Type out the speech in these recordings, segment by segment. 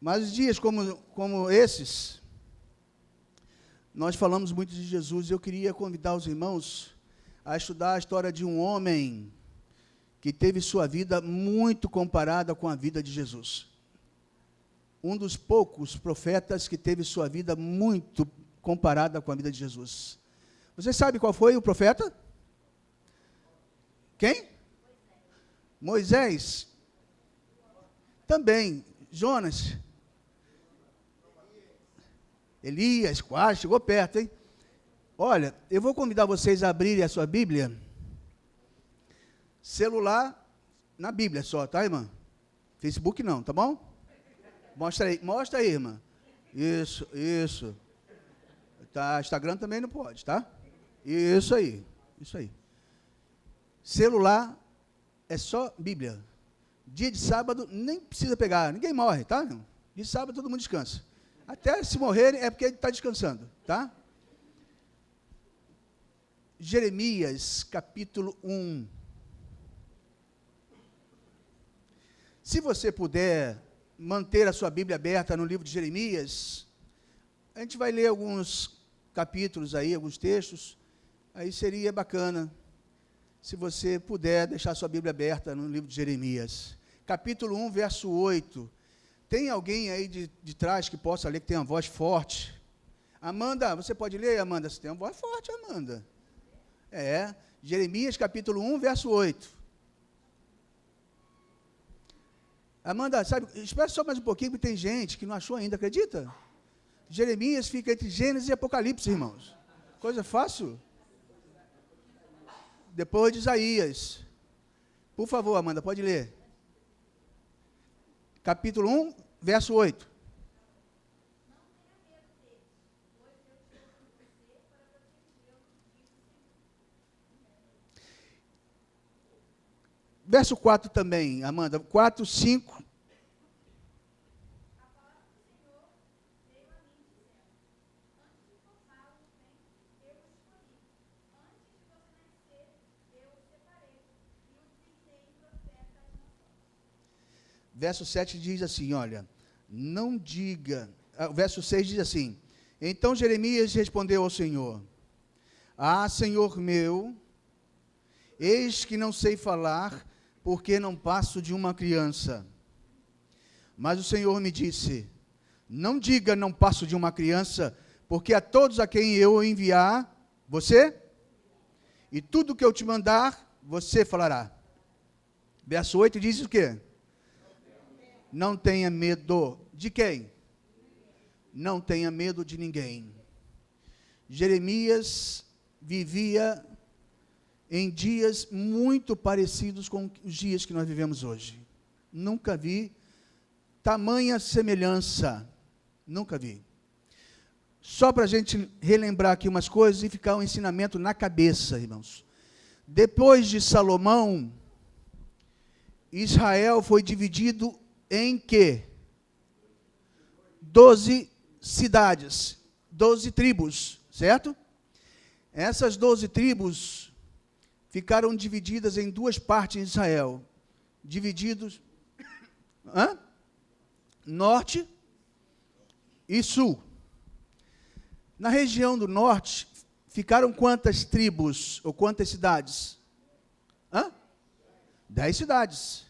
Mas dias como esses, nós falamos muito de Jesus. Eu queria convidar os irmãos a estudar a história de um homem que teve sua vida muito comparada com a vida de Jesus. Um dos poucos profetas que teve sua vida muito comparada com a vida de Jesus. Você sabe qual foi o profeta? Quem? Moisés. Também. Jonas. Elias, quase, chegou perto, hein? Olha, eu vou convidar vocês a abrirem a sua Bíblia. Celular, na Bíblia só, tá, irmã? Facebook não, tá bom? Mostra aí, irmã. Isso. Tá, Instagram também não pode, tá? Isso aí. Celular é só Bíblia. Dia de sábado nem precisa pegar, ninguém morre, tá? Dia de sábado todo mundo descansa. Até se morrerem é porque ele está descansando, tá? Jeremias, capítulo 1. Se você puder manter a sua Bíblia aberta no livro de Jeremias, a gente vai ler alguns capítulos aí, alguns textos, aí seria bacana se você puder deixar a sua Bíblia aberta no livro de Jeremias. Capítulo 1, verso 8. Tem alguém aí de trás que possa ler, que tem uma voz forte? Amanda, você pode ler, Amanda? Você tem uma voz forte, Amanda. Jeremias, capítulo 1, verso 8. Amanda, sabe, espera só mais um pouquinho, porque tem gente que não achou ainda, acredita? Jeremias fica entre Gênesis e Apocalipse, irmãos. Coisa fácil. Depois de Isaías. Por favor, Amanda, pode ler. Capítulo 1, verso 8. Verso 4 também, Amanda. 4, 5. Verso 7 diz assim, olha, não diga, o verso 6 diz assim, então Jeremias respondeu ao Senhor, Senhor meu, eis que não sei falar, porque não passo de uma criança. Mas o Senhor me disse, não diga não passo de uma criança, porque a todos a quem eu enviar, você, e tudo que eu te mandar, você falará. Verso 8 diz o quê? Não tenha medo de quem? Não tenha medo de ninguém. Jeremias vivia em dias muito parecidos com os dias que nós vivemos hoje. Nunca vi tamanha semelhança. Nunca vi. Só para a gente relembrar aqui umas coisas e ficar um ensinamento na cabeça, irmãos. Depois de Salomão, Israel foi dividido em quê? 12 cidades, 12 tribos, certo? Essas 12 tribos ficaram divididas em duas partes em Israel. Divididos, norte e sul. Na região do norte, ficaram quantas tribos, ou quantas cidades? 10 cidades.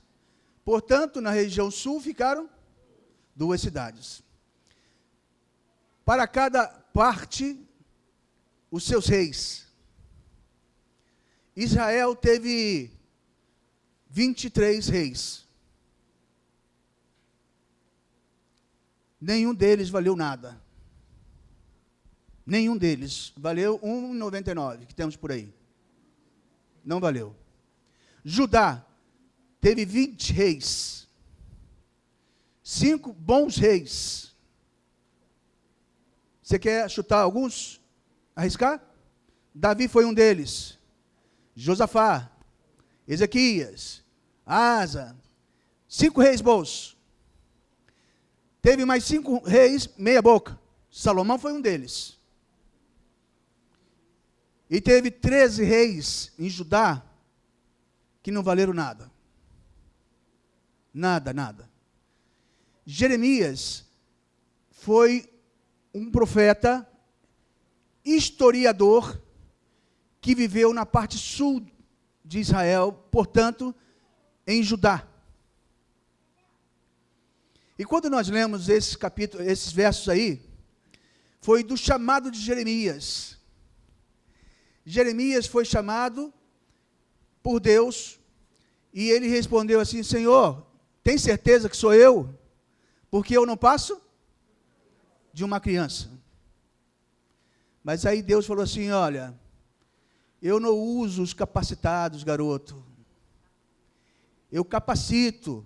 Portanto, na região sul ficaram 2 cidades. Para cada parte, os seus reis. Israel teve 23 reis. Nenhum deles valeu nada. Nenhum deles valeu 1,99 que temos por aí. Não valeu. Judá teve 20 reis, 5 bons reis. Você quer chutar alguns? Arriscar? Davi foi um deles. Josafá, Ezequias, Asa, 5 reis bons. Teve mais 5 reis meia boca. Salomão foi um deles. E teve 13 reis em Judá que não valeram nada. Nada. Jeremias foi um profeta, historiador, que viveu na parte sul de Israel, portanto, em Judá. E quando nós lemos esses versos aí, foi do chamado de Jeremias. Jeremias foi chamado por Deus, e ele respondeu assim: Senhor, tem certeza que sou eu? Porque eu não passo de uma criança. Mas aí Deus falou assim: olha, eu não uso os capacitados, garoto. Eu capacito.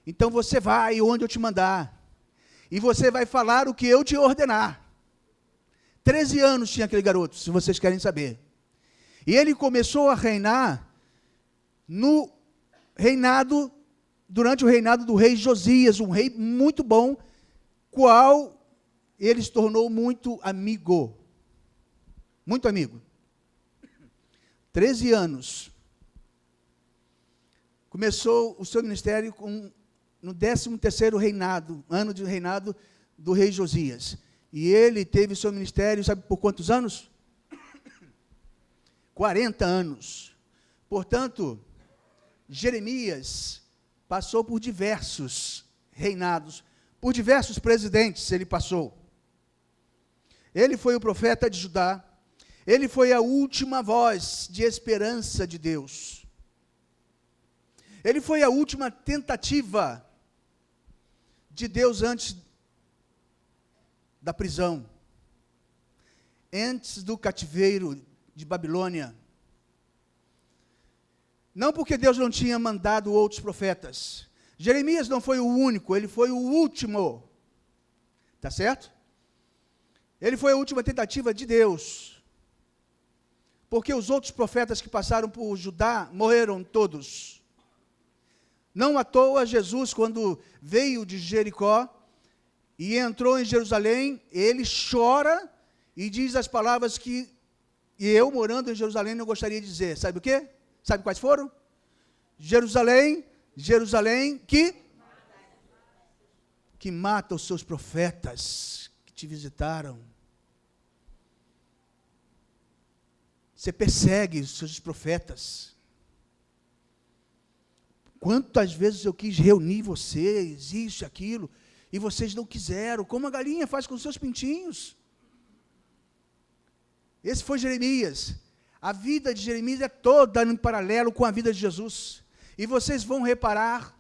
Então você vai onde eu te mandar. E você vai falar o que eu te ordenar. 13 anos tinha aquele garoto, se vocês querem saber. E ele começou a reinar durante o reinado do rei Josias, um rei muito bom, qual ele se tornou muito amigo. Muito amigo. 13 anos. Começou o seu ministério no 13º ano de reinado do rei Josias. E ele teve seu ministério, sabe por quantos anos? 40 anos. Portanto, Jeremias passou por diversos reinados, por diversos presidentes ele passou. Ele foi o profeta de Judá, ele foi a última voz de esperança de Deus. Ele foi a última tentativa de Deus antes da prisão, antes do cativeiro de Babilônia. Não porque Deus não tinha mandado outros profetas. Jeremias não foi o único, ele foi o último. Tá certo? Ele foi a última tentativa de Deus. Porque os outros profetas que passaram por Judá morreram todos. Não à toa, Jesus, quando veio de Jericó e entrou em Jerusalém, ele chora e diz as palavras que eu, morando em Jerusalém, não gostaria de dizer. Sabe o quê? Sabe quais foram? Jerusalém, Jerusalém, que mata os seus profetas que te visitaram. Você persegue os seus profetas. Quantas vezes eu quis reunir vocês, isso, aquilo, e vocês não quiseram, como a galinha faz com seus pintinhos. Esse foi Jeremias. A vida de Jeremias é toda em paralelo com a vida de Jesus. E vocês vão reparar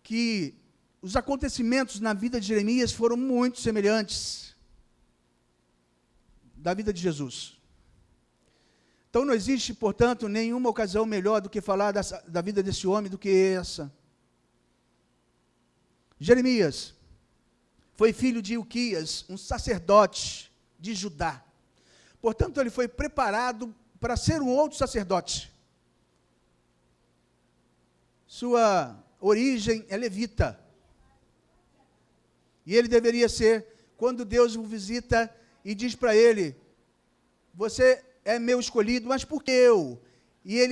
que os acontecimentos na vida de Jeremias foram muito semelhantes da vida de Jesus. Então não existe, portanto, nenhuma ocasião melhor do que falar da vida desse homem do que essa. Jeremias foi filho de Ilquias, um sacerdote de Judá. Portanto, ele foi preparado para ser um outro sacerdote. Sua origem é levita. E ele deveria ser, quando Deus o visita e diz para ele: você é meu escolhido, mas por que eu? E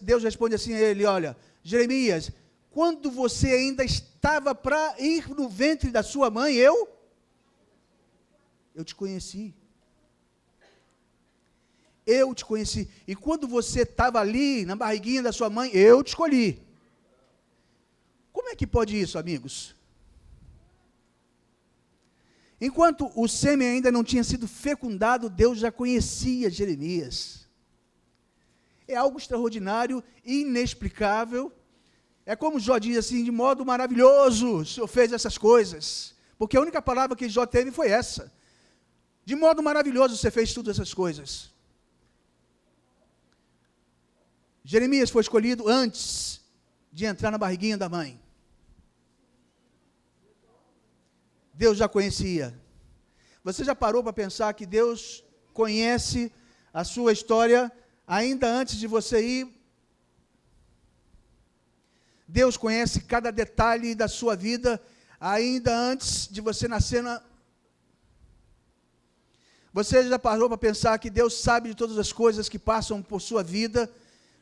Deus responde assim a ele: olha, Jeremias, quando você ainda estava para ir no ventre da sua mãe, eu te conheci. Eu te conheci. E quando você estava ali, na barriguinha da sua mãe, eu te escolhi. Como é que pode isso, amigos? Enquanto o sêmen ainda não tinha sido fecundado, Deus já conhecia Jeremias. É algo extraordinário, inexplicável. É como Jó diz assim: de modo maravilhoso o Senhor fez essas coisas. Porque a única palavra que Jó teve foi essa. De modo maravilhoso você fez todas essas coisas. Jeremias foi escolhido antes de entrar na barriguinha da mãe. Deus já conhecia. Você já parou para pensar que Deus conhece a sua história ainda antes de você ir? Deus conhece cada detalhe da sua vida ainda antes de você nascer Você já parou para pensar que Deus sabe de todas as coisas que passam por sua vida,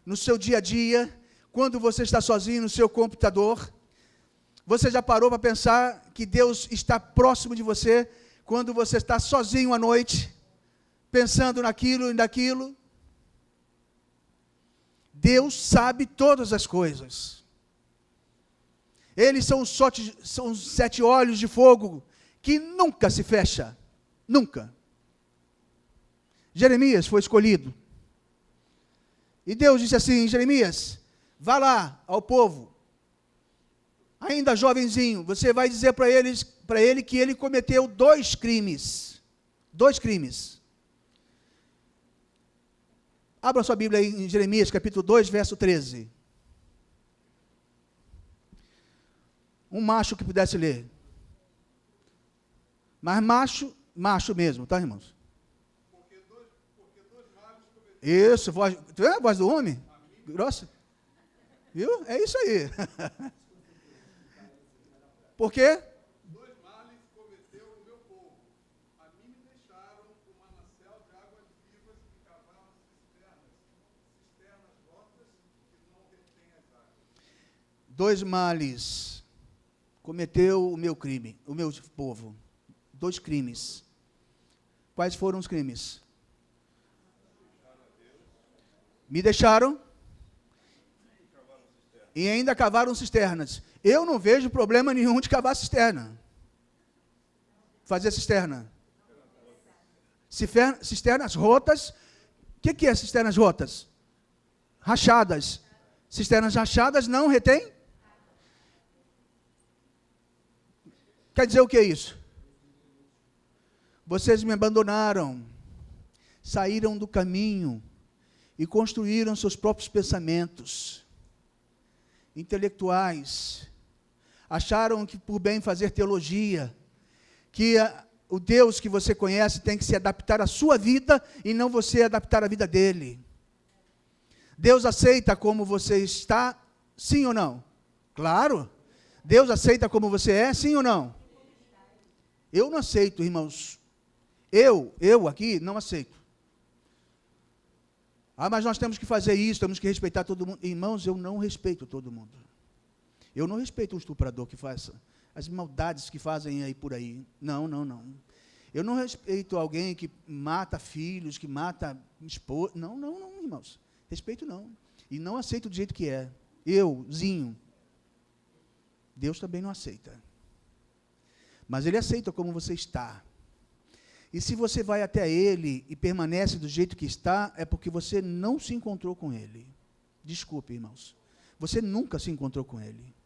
no seu dia a dia, quando você está sozinho no seu computador? Você já parou para pensar que Deus está próximo de você quando você está sozinho à noite, pensando naquilo e naquilo? Deus sabe todas as coisas. Eles são os 7 olhos de fogo que nunca se fecha. Nunca. Jeremias foi escolhido. E Deus disse assim: Jeremias, vá lá ao povo, ainda jovenzinho, você vai dizer para ele que ele cometeu 2 crimes. 2 crimes. Abra sua Bíblia aí em Jeremias, capítulo 2, verso 13. Um macho que pudesse ler. Mas macho mesmo, tá, irmãos? Porque dois males cometeram. Isso, tu é a voz do homem? Grossa? Viu? É isso aí. Por quê? 2 males cometeu o meu povo. A mim me deixaram o manancial de águas vivas e cavaram cisternas rotas que não retêm as águas. 2 males cometeu o meu crime, o meu povo. 2 crimes. Quais foram os crimes? Me deixaram e ainda cavaram cisternas. Eu não vejo problema nenhum de cavar cisterna. Fazer cisterna. Cisternas rotas. O que é cisternas rotas? Rachadas. Cisternas rachadas não retém? Quer dizer o que é isso? Vocês me abandonaram, saíram do caminho e construíram seus próprios pensamentos intelectuais. Acharam que por bem fazer teologia, que o Deus que você conhece tem que se adaptar à sua vida e não você adaptar à vida dele. Deus aceita como você está, sim ou não? Claro. Deus aceita como você é, sim ou não? Eu não aceito, irmãos. Eu aqui não aceito. Mas nós temos que fazer isso, temos que respeitar todo mundo. Irmãos, eu não respeito todo mundo. Eu não respeito o estuprador que faz as maldades que fazem aí por aí. Não. Eu não respeito alguém que mata filhos, que mata esposa. Não, irmãos. Respeito não. E não aceito do jeito que é. Euzinho. Deus também não aceita. Mas Ele aceita como você está. E se você vai até Ele e permanece do jeito que está, é porque você não se encontrou com Ele. Desculpe, irmãos. Você nunca se encontrou com Ele.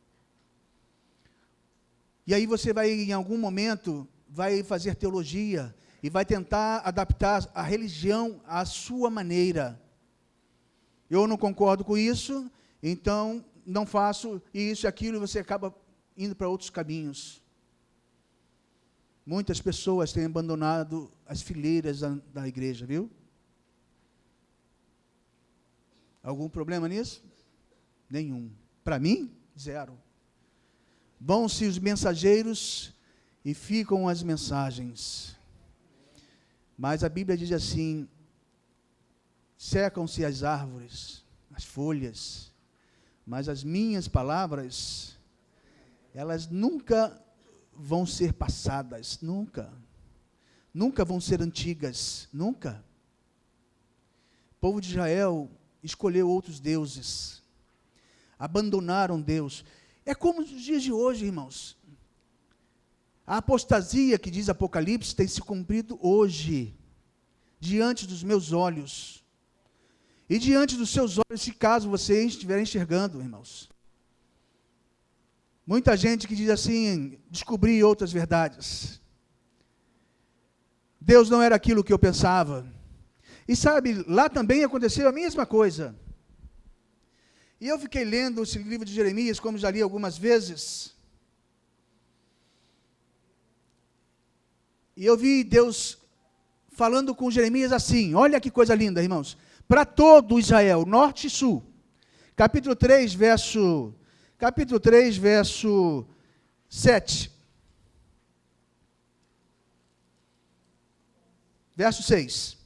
E aí você vai, em algum momento, vai fazer teologia e vai tentar adaptar a religião à sua maneira. Eu não concordo com isso, então não faço isso e aquilo, e você acaba indo para outros caminhos. Muitas pessoas têm abandonado as fileiras da igreja, viu? Algum problema nisso? Nenhum. Para mim, 0. Vão-se os mensageiros e ficam as mensagens. Mas a Bíblia diz assim: secam-se as árvores, as folhas, mas as minhas palavras, elas nunca vão ser passadas, nunca vão ser antigas, nunca. O povo de Israel escolheu outros deuses, abandonaram Deus. É como os dias de hoje, irmãos. A apostasia que diz Apocalipse tem se cumprido hoje, diante dos meus olhos, e diante dos seus olhos, se caso vocês estiverem enxergando, irmãos. Muita gente que diz assim: descobri outras verdades. Deus não era aquilo que eu pensava. E sabe, lá também aconteceu a mesma coisa. E eu fiquei lendo esse livro de Jeremias, como já li algumas vezes. E eu vi Deus falando com Jeremias assim, olha que coisa linda, irmãos. Para todo Israel, norte e sul. Capítulo 3, verso 7. Verso 6.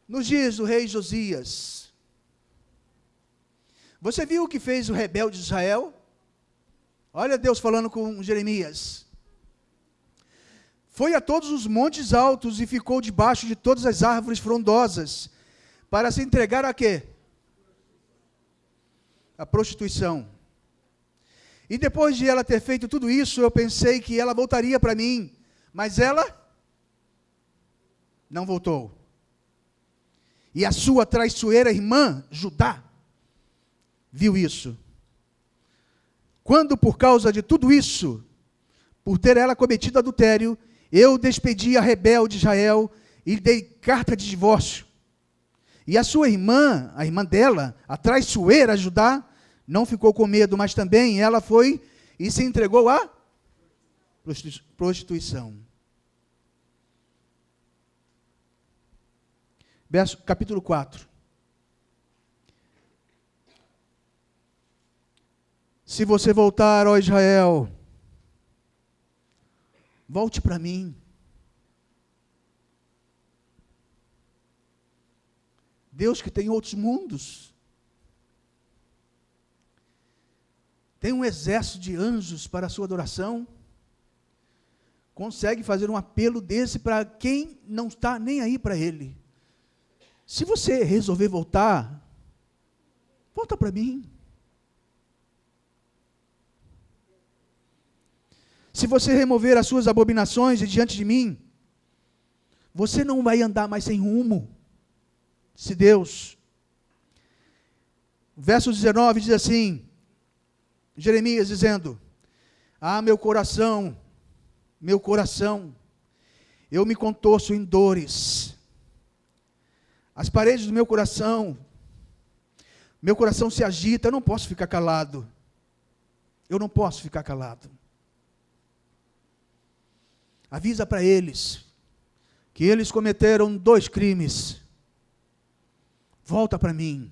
Nos dias do rei Josias, você viu o que fez o rebelde de Israel? Olha Deus falando com Jeremias. Foi a todos os montes altos e ficou debaixo de todas as árvores frondosas, para se entregar a quê? A prostituição. E depois de ela ter feito tudo isso, eu pensei que ela voltaria para mim, mas ela não voltou. E a sua traiçoeira irmã, Judá, viu isso. Quando, por causa de tudo isso, por ter ela cometido adultério, eu despedi a rebelde Israel e dei carta de divórcio. E a sua irmã, a irmã dela, a traiçoeira Judá, não ficou com medo, mas também ela foi e se entregou à prostituição. Capítulo 4. Se você voltar, ó Israel, volte para mim. Deus que tem outros mundos, tem um exército de anjos para a sua adoração, consegue fazer um apelo desse para quem não está nem aí para ele. Se você resolver voltar, volta para mim. Se você remover as suas abominações de diante de mim, você não vai andar mais sem rumo. Se Deus. Verso 19 diz assim, Jeremias dizendo, meu coração, eu me contorço em dores. As paredes do meu coração se agita, eu não posso ficar calado. Avisa para eles que eles cometeram 2 crimes. Volta para mim.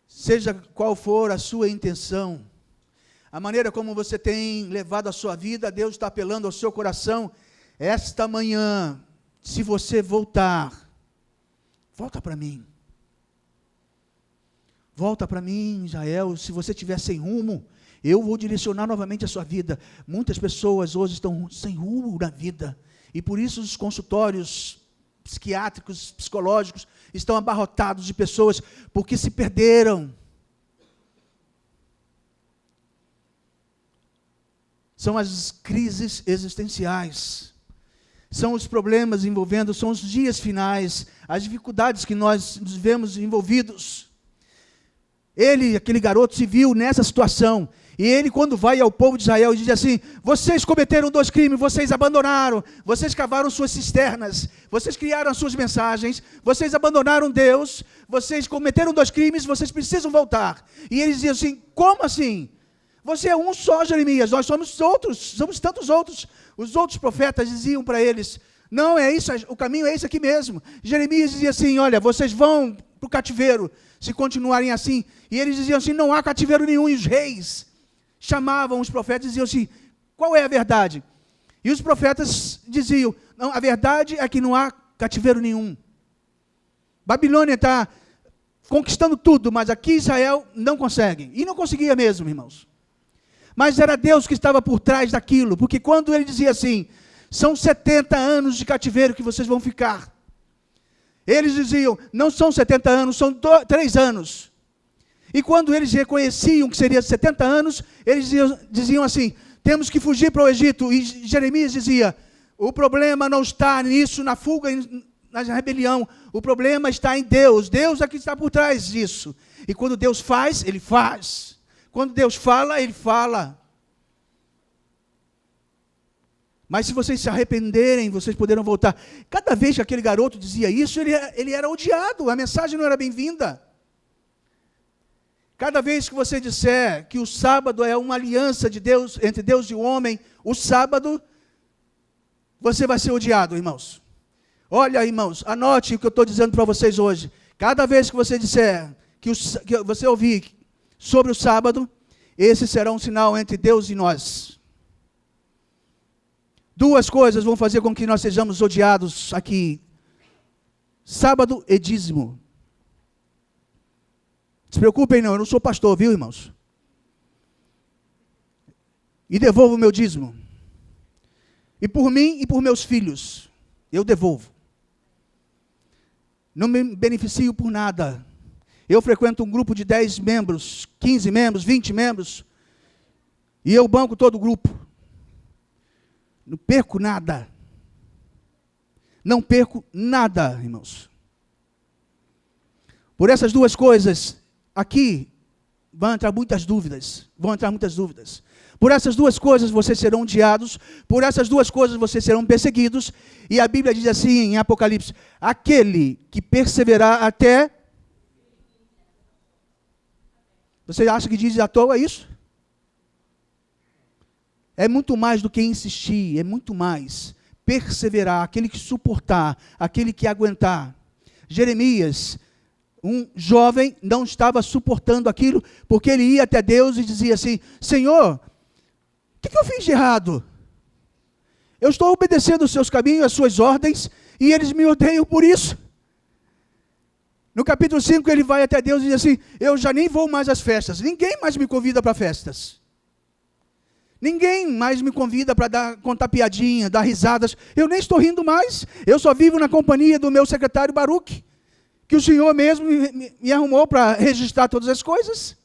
Seja qual for a sua intenção, a maneira como você tem levado a sua vida, Deus está apelando ao seu coração. Esta manhã, se você voltar, volta para mim. Volta para mim, Israel. Se você estiver sem rumo, eu vou direcionar novamente a sua vida. Muitas pessoas hoje estão sem rumo na vida. E por isso os consultórios psiquiátricos, psicológicos, estão abarrotados de pessoas porque se perderam. São as crises existenciais. São os problemas envolvendo, são os dias finais, as dificuldades que nós nos vemos envolvidos. Ele, aquele garoto, se viu nessa situação. E ele, quando vai ao povo de Israel, diz assim, vocês cometeram 2 crimes, vocês abandonaram, vocês cavaram suas cisternas, vocês criaram as suas mensagens, vocês abandonaram Deus, vocês cometeram 2 crimes, vocês precisam voltar. E eles diziam assim, como assim? Você é um só, Jeremias, nós somos outros, somos tantos outros. Os outros profetas diziam para eles, não, é isso, o caminho é esse aqui mesmo. Jeremias dizia assim, olha, vocês vão para o cativeiro, se continuarem assim. E eles diziam assim, não há cativeiro nenhum. E os reis chamavam os profetas e diziam assim, qual é a verdade? E os profetas diziam, não, a verdade é que não há cativeiro nenhum. Babilônia está conquistando tudo, mas aqui Israel não consegue. E não conseguia mesmo, irmãos. Mas era Deus que estava por trás daquilo, porque quando ele dizia assim, são 70 anos de cativeiro que vocês vão ficar. Eles diziam, não são 70 anos, são 3 anos. E quando eles reconheciam que seria 70 anos, eles diziam assim, temos que fugir para o Egito. E Jeremias dizia, o problema não está nisso, na fuga, na rebelião. O problema está em Deus. Deus é que está por trás disso. E quando Deus faz, Ele faz. Quando Deus fala, Ele fala. Mas se vocês se arrependerem, vocês poderão voltar. Cada vez que aquele garoto dizia isso, ele era odiado. A mensagem não era bem-vinda. Cada vez que você disser que o sábado é uma aliança de Deus, entre Deus e o homem, o sábado, você vai ser odiado, irmãos. Olha, irmãos, anote o que eu estou dizendo para vocês hoje. Cada vez que você disser, que você ouvir sobre o sábado, esse será um sinal entre Deus e nós. 2 coisas vão fazer com que nós sejamos odiados aqui. Sábado e dízimo. Se preocupem não, eu não sou pastor, viu, irmãos? e devolvo o meu dízimo. E por mim e por meus filhos, eu devolvo. Não me beneficio por nada. Eu frequento um grupo de 10 membros, 15 membros, 20 membros, e eu banco todo o grupo. Não perco nada. Não perco nada, irmãos. Por essas duas coisas, aqui vão entrar muitas dúvidas. Por essas duas coisas vocês serão odiados, por essas duas coisas vocês serão perseguidos, e a Bíblia diz assim em Apocalipse: aquele que perseverar até... Você acha que diz à toa isso? É muito mais do que insistir, é muito mais. Perseverar, aquele que suportar, aquele que aguentar. Jeremias, um jovem, não estava suportando aquilo, porque ele ia até Deus e dizia assim: Senhor, o que eu fiz de errado? Eu estou obedecendo os seus caminhos, as suas ordens, e eles me odeiam por isso. No capítulo 5 ele vai até Deus e diz assim: eu já nem vou mais às festas, ninguém mais me convida para festas. Ninguém mais me convida para contar piadinha, dar risadas. Eu nem estou rindo mais. Eu só vivo na companhia do meu secretário Baruque, que o Senhor mesmo me arrumou para registrar todas as coisas.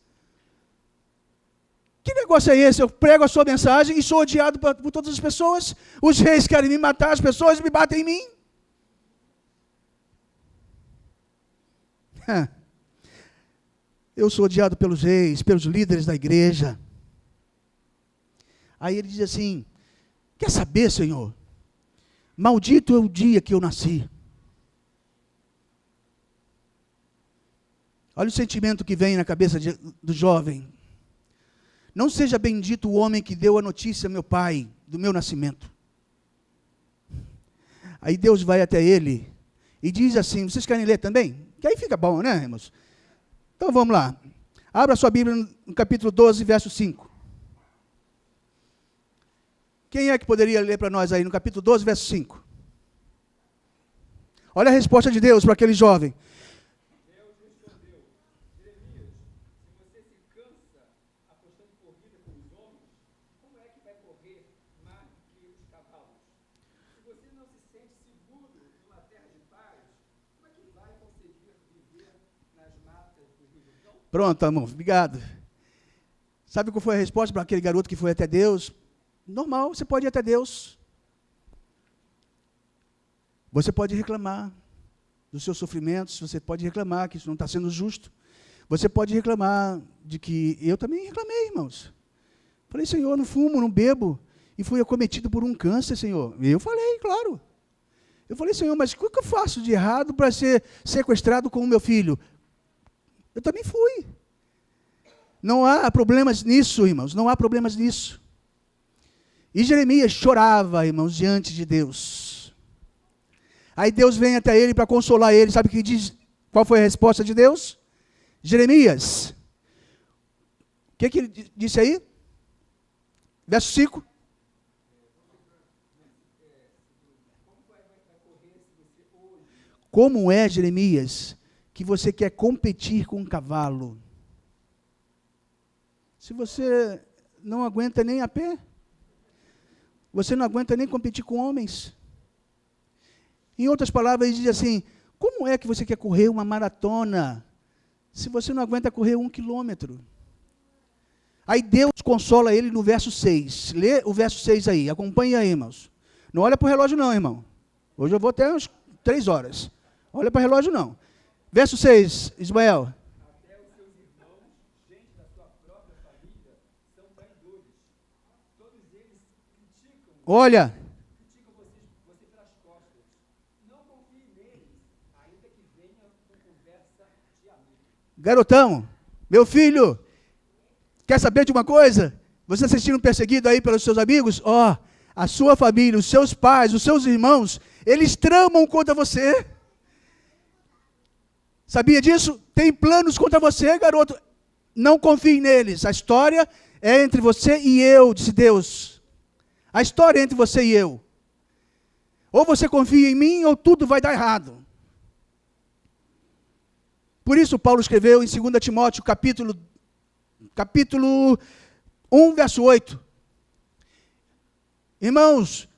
Que negócio é esse? Eu prego a sua mensagem e sou odiado por todas as pessoas. Os reis querem me matar, as pessoas me batem em mim. Eu sou odiado pelos reis, pelos líderes da igreja. Aí ele diz assim: quer saber, Senhor? Maldito é o dia que eu nasci. Olha o sentimento que vem na cabeça do jovem. Não seja bendito o homem que deu a notícia a meu pai do meu nascimento. Aí Deus vai até ele e diz assim: vocês querem ler também? Que aí fica bom, né, irmãos? Então vamos lá. Abra sua Bíblia no capítulo 12, verso 5. Quem é que poderia ler para nós aí no capítulo 12, verso 5? Olha a resposta de Deus para aquele jovem. Deus respondeu: Jeremias, se você se cansa apostando corrida com os homens, como é que vai correr mais do que os cavalos? Se você não se sente seguro numa terra de paz, como é que vai conseguir viver nas matas do Rio Jordão? Pronto, irmão, obrigado. Sabe qual foi a resposta para aquele garoto que foi até Deus? Normal, você pode ir até Deus. Você pode reclamar dos seus sofrimentos, você pode reclamar que isso não está sendo justo. Você pode reclamar de que... Eu também reclamei, irmãos. Falei: Senhor, não fumo, não bebo, e fui acometido por um câncer, Senhor. Eu falei, claro. Eu falei: Senhor, mas o que eu faço de errado para ser sequestrado com o meu filho? Eu também fui. Não há problemas nisso, irmãos, não há problemas nisso. E Jeremias chorava, irmãos, diante de Deus. Aí Deus vem até ele para consolar ele. Sabe o que diz? Qual foi a resposta de Deus? Jeremias, o que ele disse aí? Verso 5. Como é, Jeremias, que você quer competir com um cavalo? Se você não aguenta nem a pé, você não aguenta nem competir com homens. Em outras palavras, ele diz assim: como é que você quer correr uma maratona, se você não aguenta correr 1 quilômetro? Aí Deus consola ele no verso 6. Lê o verso 6 aí, acompanhe aí, irmãos. Não olha para o relógio não, irmão. Hoje eu vou até umas 3 horas. Olha para o relógio não. Verso 6, Ismael. Até os seus irmãos, gente da sua própria família, são traidores. Todos eles criticam Olha, você pelas costas. Não confie neles, ainda que venha com conversa de amigo. garotão, meu filho, quer saber de uma coisa? Você está se sentindo perseguido aí pelos seus amigos? Ó, a sua família, os seus pais, os seus irmãos, eles tramam contra você. Sabia disso? Tem planos contra você, garoto. Não confie neles. A história é entre você e eu, disse Deus. A história é entre você e eu. Ou você confia em mim, ou tudo vai dar errado. Por isso Paulo escreveu em 2 Timóteo, capítulo 1, verso 8. Irmãos,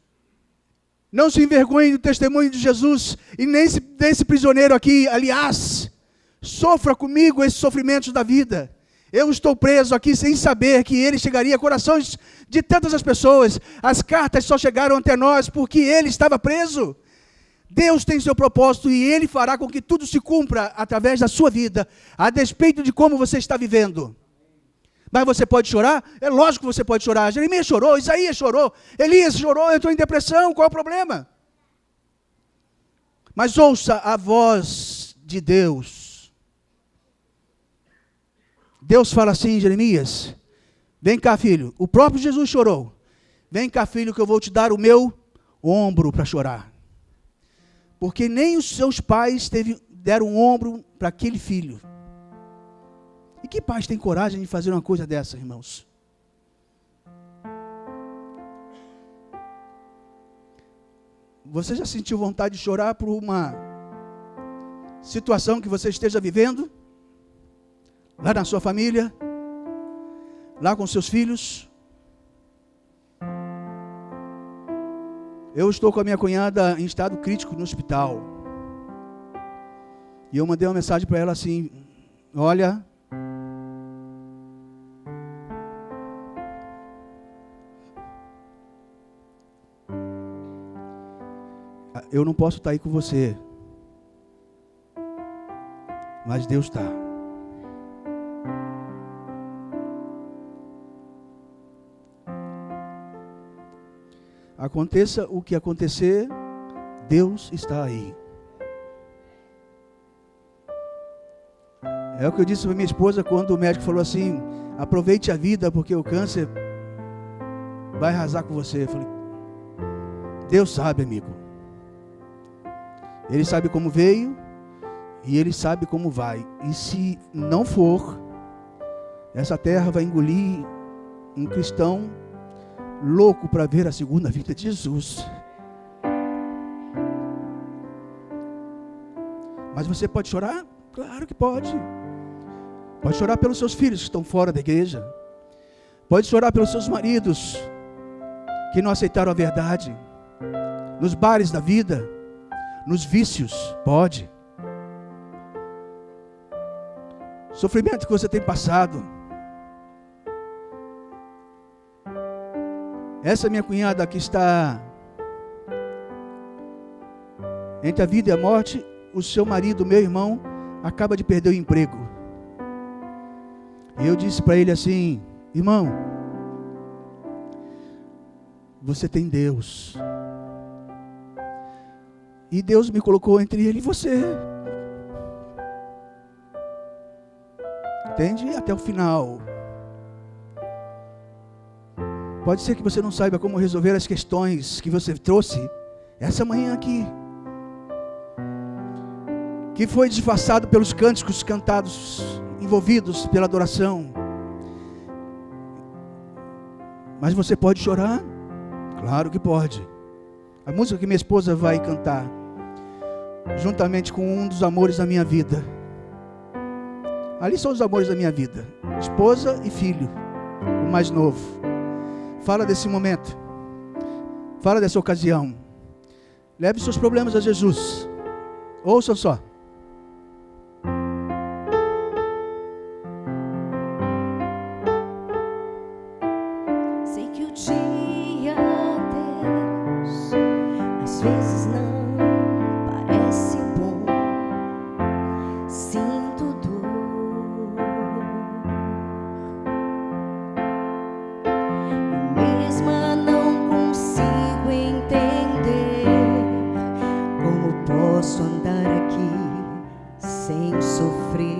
não se envergonhem do testemunho de Jesus, e nem desse prisioneiro aqui, aliás, sofra comigo esses sofrimentos da vida. Eu estou preso aqui sem saber que ele chegaria a corações de tantas as pessoas. As cartas só chegaram até nós porque ele estava preso. Deus tem seu propósito e ele fará com que tudo se cumpra através da sua vida, a despeito de como você está vivendo. Mas você pode chorar? É lógico que você pode chorar. Jeremias chorou, Isaías chorou, Elias chorou, entrou em depressão, qual é o problema? Mas ouça a voz de Deus. Deus fala assim, Jeremias, vem cá, filho. O próprio Jesus chorou. Vem cá, filho, que eu vou te dar o meu ombro para chorar. Porque nem os seus pais deram um ombro para aquele filho. E que pais tem coragem de fazer uma coisa dessa, irmãos? Você já sentiu vontade de chorar por uma situação que você esteja vivendo? Lá na sua família, lá com seus filhos. Eu estou com a minha cunhada em estado crítico no hospital. E eu mandei uma mensagem para ela assim, olha, eu não posso estar aí com você, mas Deus está. Aconteça o que acontecer, Deus está aí. É o que eu disse para minha esposa quando o médico falou assim, aproveite a vida porque o câncer vai arrasar com você. Eu falei, Deus sabe, amigo. Ele sabe como veio e Ele sabe como vai. E se não for, essa terra vai engolir um cristão louco para ver a segunda vinda de Jesus. Mas você pode chorar? Claro que pode. Pode chorar pelos seus filhos que estão fora da igreja. Pode chorar pelos seus maridos que não aceitaram a verdade. Nos bares da vida, nos vícios, pode. Sofrimento que você tem passado. Essa minha cunhada que está entre a vida e a morte, o seu marido, meu irmão, acaba de perder o emprego. E eu disse para ele assim, irmão, você tem Deus. E Deus me colocou entre ele e você. Entende? Até o final. Pode ser que você não saiba como resolver as questões que você trouxe essa manhã aqui, que foi disfarçado pelos cânticos cantados, envolvidos pela adoração. Mas você pode chorar? Claro que pode. A música que minha esposa vai cantar, juntamente com um dos amores da minha vida. Ali são os amores da minha vida, esposa e filho, o mais novo. Fala desse momento, fala dessa ocasião. Leve seus problemas a Jesus. Ouçam só. Sei que o dia, Deus, às vezes não parece bom. Sinto dor. Eu mesma não consigo entender como posso andar aqui sem sofrer.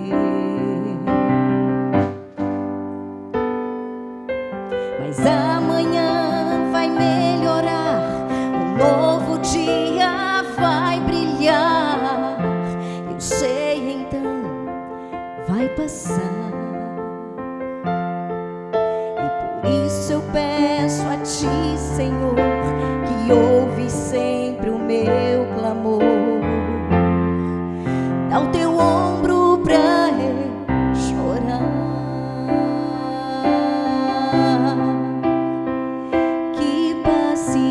Mas amanhã vai melhorar, um novo dia vai brilhar. Eu sei, então vai passar. E por isso eu peço a Ti, Senhor, que ouve sempre o meu clamor. Dá o Teu ombro pra eu chorar. Que paciência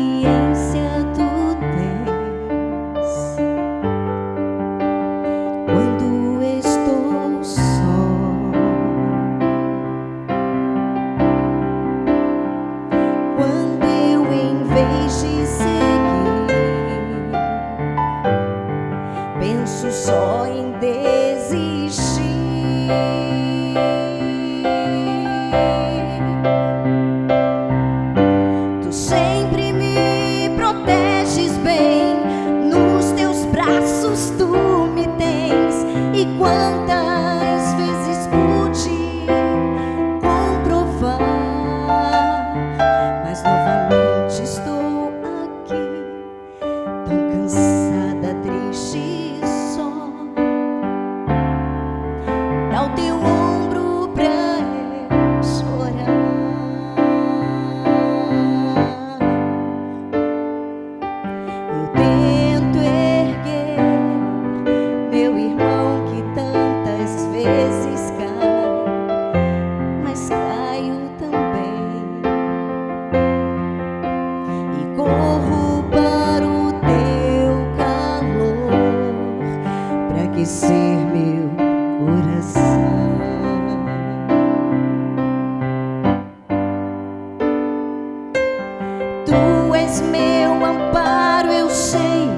és meu amparo, eu sei,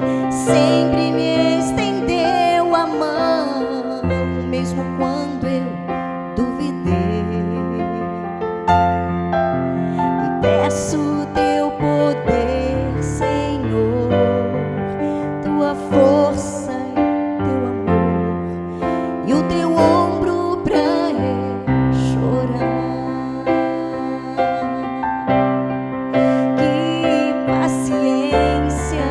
sempre me estendeu a mão, mesmo quando eu duvidei. E peço teu poder, Senhor, tua força e teu amor, e o teu ombro pra eu chorar. Que paciência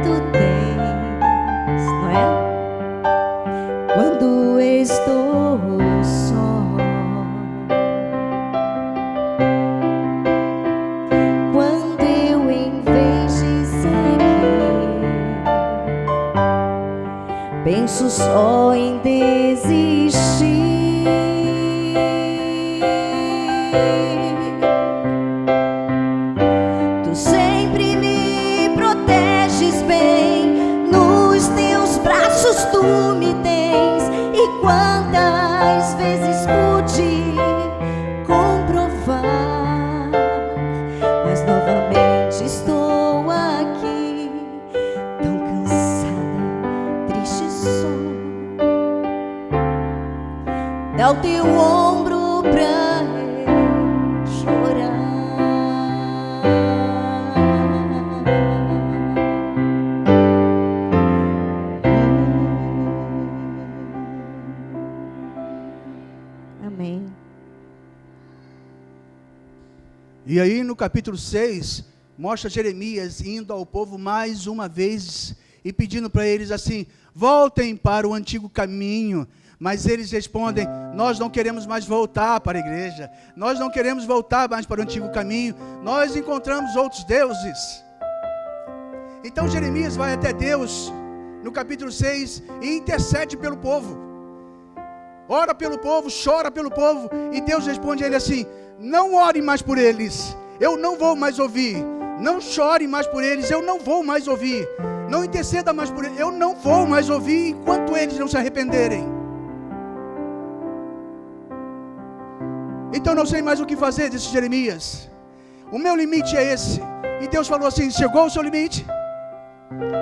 tu tens, não é? Quando estou só, quando eu, em vez de seguir, penso só em desistir. Tu sempre me proteges bem, nos teus braços tu me tens. E quantas vezes pude comprovar, mas novamente estou aqui, tão cansada, triste sou. Dá o teu ombro pra eu chorar. Amém. E aí no capítulo 6, mostra Jeremias indo ao povo mais uma vez e pedindo para eles assim: voltem para o antigo caminho. Mas eles respondem: nós não queremos mais voltar para a igreja, nós não queremos voltar mais para o antigo caminho, nós encontramos outros deuses. Então Jeremias vai até Deus no capítulo 6 e intercede pelo povo, ora pelo povo, chora pelo povo, e Deus responde a ele assim: não ore mais por eles, eu não vou mais ouvir. Não chore mais por eles, eu não vou mais ouvir. Não interceda mais por eles, eu não vou mais ouvir enquanto eles não se arrependerem. Então não sei mais o que fazer, disse Jeremias. O meu limite é esse. E Deus falou assim: chegou ao seu limite?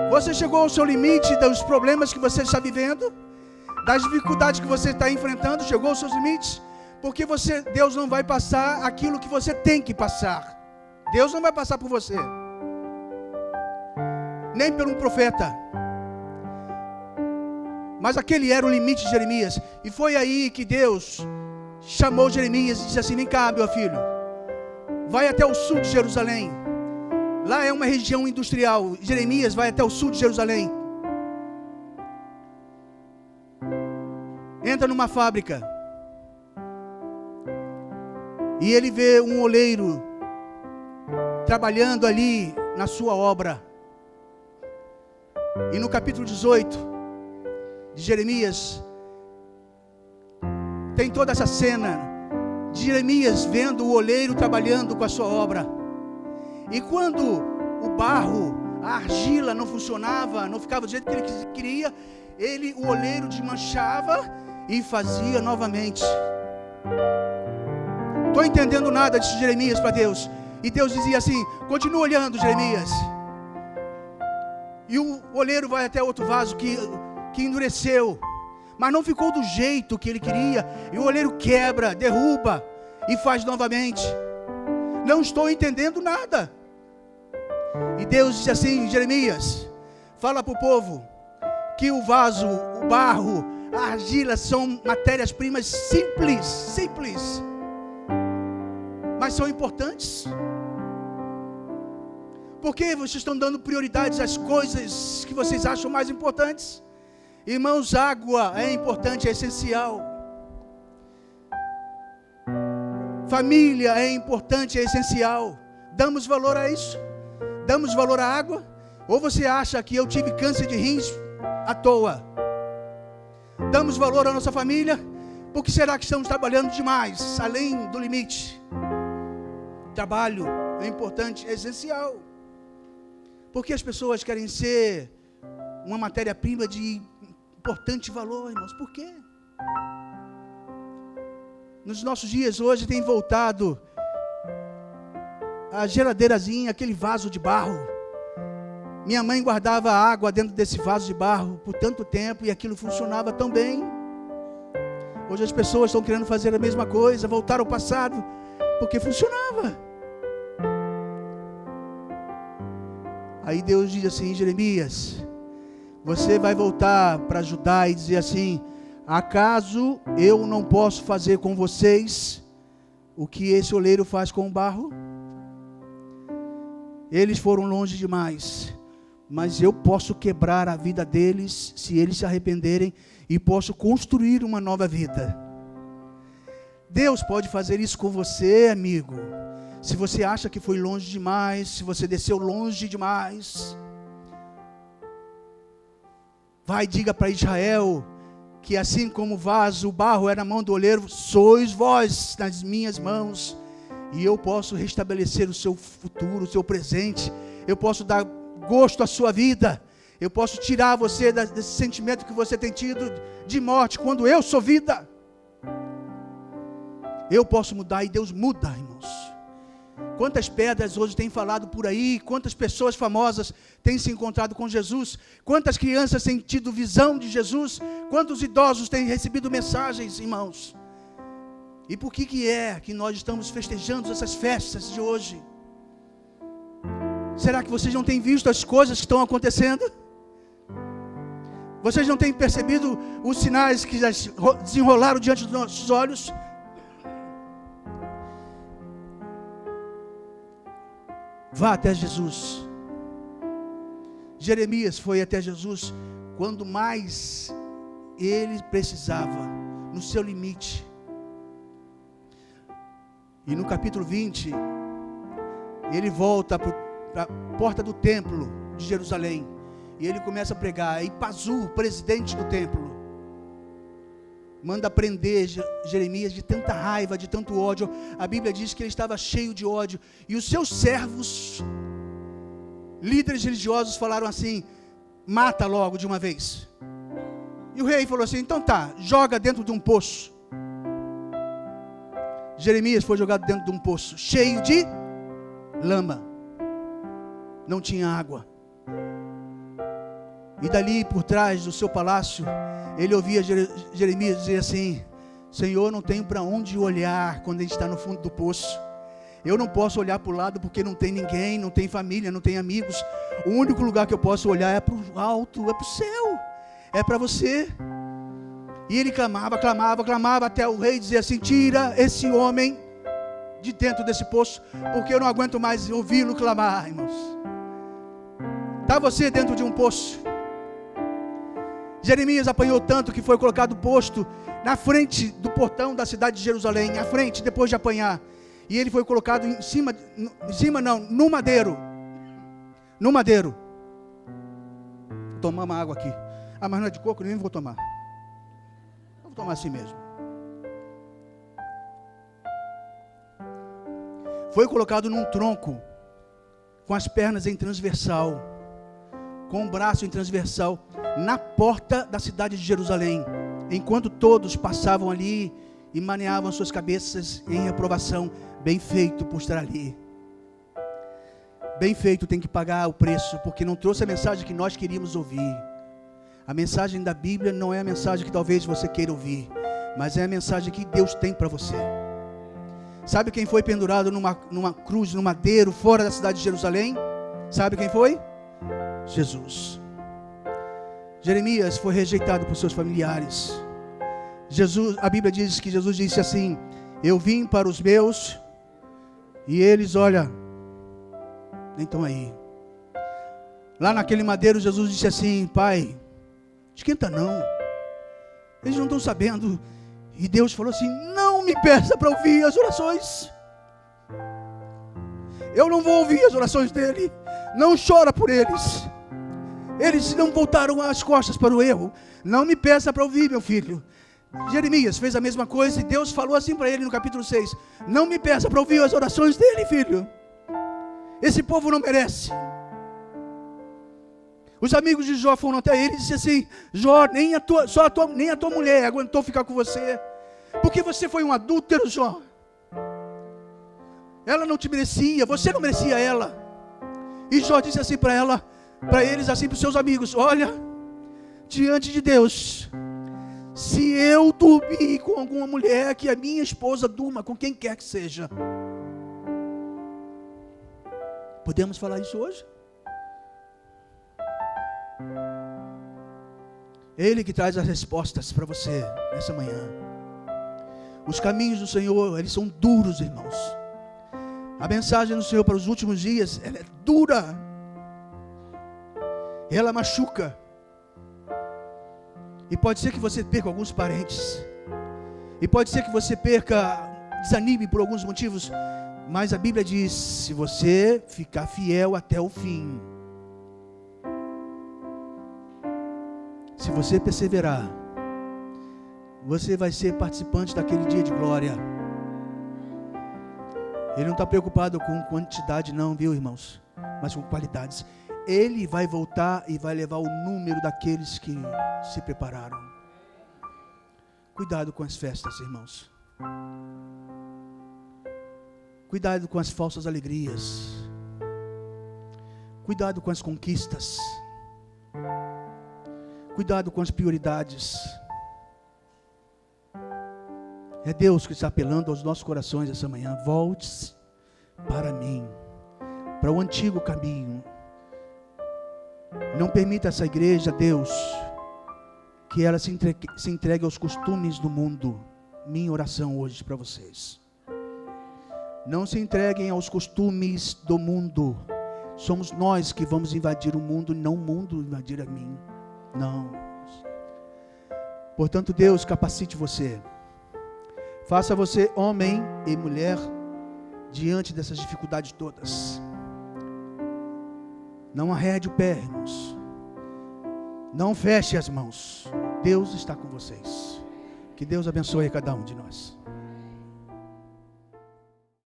Você chegou ao seu limite dos problemas que você está vivendo, das dificuldades que você está enfrentando? Chegou aos seus limites? Porque Deus não vai passar aquilo que você tem que passar. Deus não vai passar por você, nem por um profeta. Mas aquele era o limite de Jeremias. E foi aí que Deus chamou Jeremias e disse assim: vem cá, meu filho, vai até o sul de Jerusalém. Lá é uma região industrial. Jeremias vai até o sul de Jerusalém. Entra numa fábrica e ele vê um oleiro trabalhando ali na sua obra. E no capítulo 18 de Jeremias tem toda essa cena de Jeremias vendo o oleiro trabalhando com a sua obra. E quando o barro, a argila não funcionava, não ficava do jeito que ele queria, o oleiro desmanchava e fazia novamente. Estou entendendo nada, disse Jeremias para Deus. E Deus dizia assim: continua olhando, Jeremias. E o oleiro vai até outro vaso que endureceu, mas não ficou do jeito que ele queria. E o oleiro quebra, derruba e faz novamente. Não estou entendendo nada. E Deus disse assim: Jeremias, fala para o povo que o vaso, o barro, a argila são matérias-primas simples, mas são importantes. Por que vocês estão dando prioridades às coisas que vocês acham mais importantes? Irmãos, água é importante, é essencial. Família é importante, é essencial. Damos valor a isso? Damos valor à água? Ou você acha que eu tive câncer de rins à toa? Damos valor à nossa família? Por que será que estamos trabalhando demais, além do limite? Trabalho é importante, é essencial. Porque as pessoas querem ser uma matéria-prima de importante valor, irmãos. Por quê? Nos nossos dias hoje tem voltado a geladeirazinha, aquele vaso de barro. Minha mãe guardava água dentro desse vaso de barro por tanto tempo e aquilo funcionava tão bem. Hoje as pessoas estão querendo fazer a mesma coisa, voltar ao passado, porque funcionava. Aí Deus diz assim: Jeremias, você vai voltar para Judá e dizer assim: acaso eu não posso fazer com vocês o que esse oleiro faz com o barro? Eles foram longe demais, mas eu posso quebrar a vida deles se eles se arrependerem e posso construir uma nova vida. Deus pode fazer isso com você, amigo. Se você acha que foi longe demais, se você desceu longe demais, vai e diga para Israel que assim como o vaso, o barro era na mão do oleiro, sois vós nas minhas mãos, e eu posso restabelecer o seu futuro, o seu presente, eu posso dar gosto à sua vida, eu posso tirar você desse sentimento que você tem tido de morte, quando eu sou vida. Eu posso mudar, e Deus muda, irmãos. Quantas pedras hoje têm falado por aí, quantas pessoas famosas têm se encontrado com Jesus, quantas crianças têm tido visão de Jesus, quantos idosos têm recebido mensagens, irmãos. E por que é que nós estamos festejando essas festas de hoje? Será que vocês não têm visto as coisas que estão acontecendo? Vocês não têm percebido os sinais que já desenrolaram diante dos nossos olhos? Vá até Jesus. Jeremias foi até Jesus quando mais ele precisava, no seu limite. E no capítulo 20, ele volta para a porta do templo de Jerusalém, e ele começa a pregar. E Pazu, presidente do templo, manda prender Jeremias de tanta raiva, de tanto ódio. A Bíblia diz que ele estava cheio de ódio, e os seus servos, líderes religiosos, falaram assim: mata logo de uma vez. E o rei falou assim: então tá, joga dentro de um poço. Jeremias foi jogado dentro de um poço cheio de lama, não tinha água. E dali por trás do seu palácio, ele ouvia Jeremias dizer assim: Senhor, não tenho para onde olhar quando a gente está no fundo do poço. Eu não posso olhar para o lado porque não tem ninguém, não tem família, não tem amigos. O único lugar que eu posso olhar é para o alto, é para o céu, é para você. E ele clamava, até o rei dizer assim: tira esse homem de dentro desse poço, porque eu não aguento mais ouvi-lo clamar, irmãos. Está você dentro de um poço. Jeremias apanhou tanto que foi colocado posto na frente do portão da cidade de Jerusalém, à frente, depois de apanhar. E ele foi colocado no madeiro. No madeiro. Vou tomar uma água aqui. Ah, mas não é de coco, nem vou tomar. Vou tomar assim mesmo. Foi colocado num tronco, com as pernas em transversal, com o braço em transversal, na porta da cidade de Jerusalém, enquanto todos passavam ali e maneavam suas cabeças em reprovação. Bem feito por estar ali. Bem feito, tem que pagar o preço, porque não trouxe a mensagem que nós queríamos ouvir. A mensagem da Bíblia não é a mensagem que talvez você queira ouvir, mas é a mensagem que Deus tem para você. Sabe quem foi pendurado numa cruz, no madeiro, fora da cidade de Jerusalém? Sabe quem foi? Jesus. Jeremias foi rejeitado por seus familiares. A Bíblia diz que Jesus disse assim: eu vim para os meus, e eles, olha, nem estão aí. Lá naquele madeiro, Jesus disse assim: Pai, esquenta não, eles não estão sabendo. E Deus falou assim: não me peça para ouvir as orações. Eu não vou ouvir as orações dele. Não chora por eles. Eles não voltaram as costas para o erro. Não me peça para ouvir, meu filho. Jeremias fez a mesma coisa, e Deus falou assim para ele no capítulo 6: não me peça para ouvir as orações dele, filho. Esse povo não merece. Os amigos de Jó foram até ele e disseram assim: Jó, nem a tua mulher aguentou ficar com você, porque você foi um adúltero, Jó. Ela não te merecia, você não merecia ela. E Jó disse assim para ela, para eles, assim para os seus amigos: olha, diante de Deus, se eu dormir com alguma mulher, que a minha esposa durma com quem quer que seja. Podemos falar isso hoje? Ele que traz as respostas para você nessa manhã. Os caminhos do Senhor, eles são duros, irmãos. A mensagem do Senhor para os últimos dias, ela é dura. Ela machuca. E pode ser que você perca alguns parentes. E pode ser que você desanime por alguns motivos. Mas a Bíblia diz: se você ficar fiel até o fim, se você perseverar, você vai ser participante daquele dia de glória. Ele não está preocupado com quantidade não, viu, irmãos? Mas com qualidades. Ele vai voltar e vai levar o número daqueles que se prepararam. Cuidado com as festas, irmãos. Cuidado com as falsas alegrias. Cuidado com as conquistas. Cuidado com as prioridades. É Deus que está apelando aos nossos corações essa manhã. Volte para mim, para o antigo caminho. Não permita essa igreja, Deus, que ela se entregue aos costumes do mundo. Minha oração hoje para vocês: não se entreguem aos costumes do mundo. Somos nós que vamos invadir o mundo, não o mundo invadir a mim. Não. Portanto, Deus capacite você. Faça você homem e mulher diante dessas dificuldades todas. Não arrede o pé, irmãos. Não feche as mãos. Deus está com vocês. Que Deus abençoe a cada um de nós.